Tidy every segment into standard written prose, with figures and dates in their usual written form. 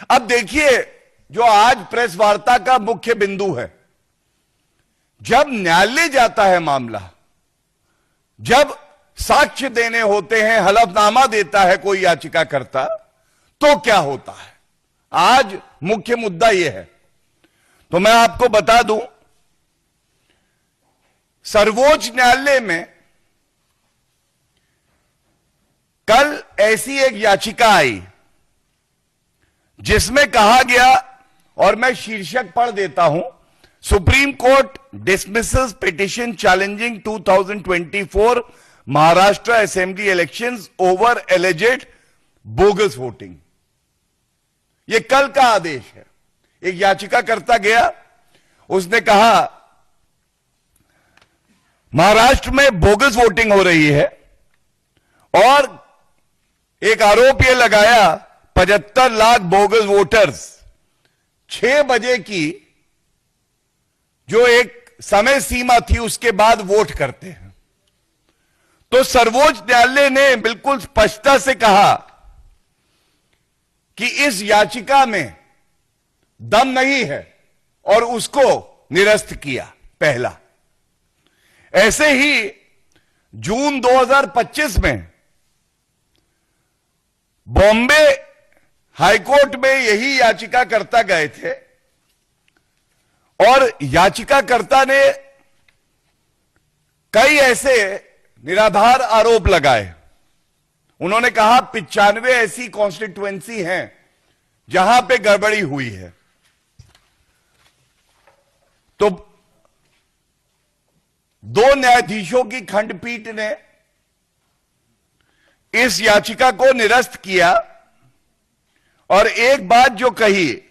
अब देखिए, जो आज प्रेस वार्ता का मुख्य बिंदु है, जब न्यायालय जाता है मामला, जब साक्ष्य देने होते हैं, हलफनामा देता है कोई याचिकाकर्ता, तो क्या होता है? आज मुख्य मुद्दा यह है। तो मैं आपको बता दूं, सर्वोच्च न्यायालय में कल ऐसी एक याचिका आई जिसमें कहा गया, और मैं शीर्षक पढ़ देता हूं, supreme court dismisses petition challenging 2024 Maharashtra assembly elections over alleged bogus voting. यह कल का आदेश है। एक याचिकाकर्ता गया, उसने कहा महाराष्ट्र में बोगस वोटिंग हो रही है, और एक आरोप यह लगाया 75 लाख बोगस वोटर्स 6 बजे की जो एक समय सीमा थी उसके बाद वोट करते हैं। तो सर्वोच्च न्यायालय ने बिल्कुल स्पष्टता से कहा कि इस याचिका में दम नहीं है और उसको निरस्त किया। पहला, ऐसे ही जून 2025 में बॉम्बे हाईकोर्ट में यही याचिकाकर्ता गए थे, और याचिकाकर्ता ने कई ऐसे निराधार आरोप लगाए। उन्होंने कहा 95 ऐसी कॉन्स्टिट्यूएंसी हैं जहां पे गड़बड़ी हुई है। तो 2 न्यायाधीशों की खंडपीठ ने इस याचिका को निरस्त किया, और एक बात जो कही,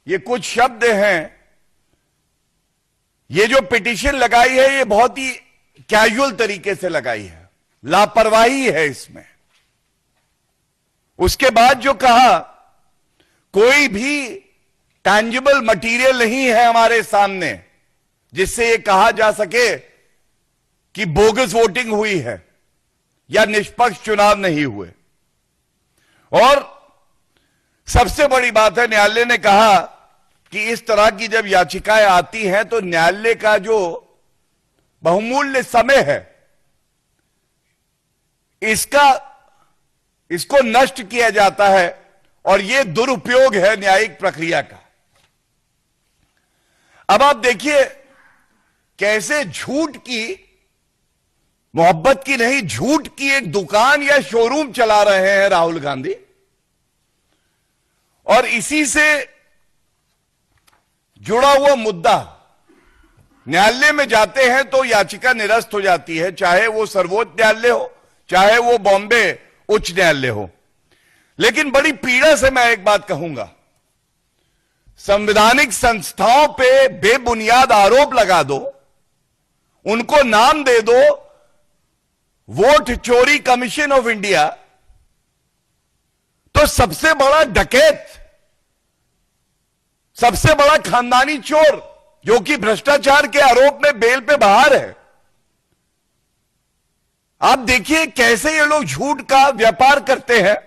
ये कुछ शब्द हैं, ये जो पिटीशन लगाई है ये बहुत ही कैजुअल तरीके से लगाई है, लापरवाही है इसमें। उसके बाद जो कहा, कोई भी टैंजिबल मटेरियल नहीं है हमारे सामने जिससे ये कहा जा सके कि बोगस वोटिंग हुई है या निष्पक्ष चुनाव नहीं हुए। और सबसे बड़ी बात है, न्यायालय ने कहा कि इस तरह की जब याचिकाएं आती हैं तो न्यायालय का जो बहुमूल्य समय है इसको नष्ट किया जाता है, और यह दुरुपयोग है न्यायिक प्रक्रिया का। अब आप देखिए कैसे झूठ की, मोहब्बत की नहीं, झूठ की एक दुकान या शोरूम चला रहे हैं राहुल गांधी, और इसी से जुड़ा हुआ मुद्दा न्यायालय में जाते हैं तो याचिका निरस्त हो जाती है, चाहे वो सर्वोच्च न्यायालय हो, चाहे वो बॉम्बे उच्च न्यायालय हो। लेकिन बड़ी पीड़ा से मैं एक बात कहूंगा, संवैधानिक संस्थाओं पे बेबुनियाद आरोप लगा दो, उनको नाम दे दो वोट चोरी कमीशन ऑफ इंडिया, तो सबसे बड़ा डकैत, सबसे बड़ा खानदानी चोर जो कि भ्रष्टाचार के आरोप में बेल पे बाहर है, आप देखिए कैसे ये लोग झूठ का व्यापार करते हैं।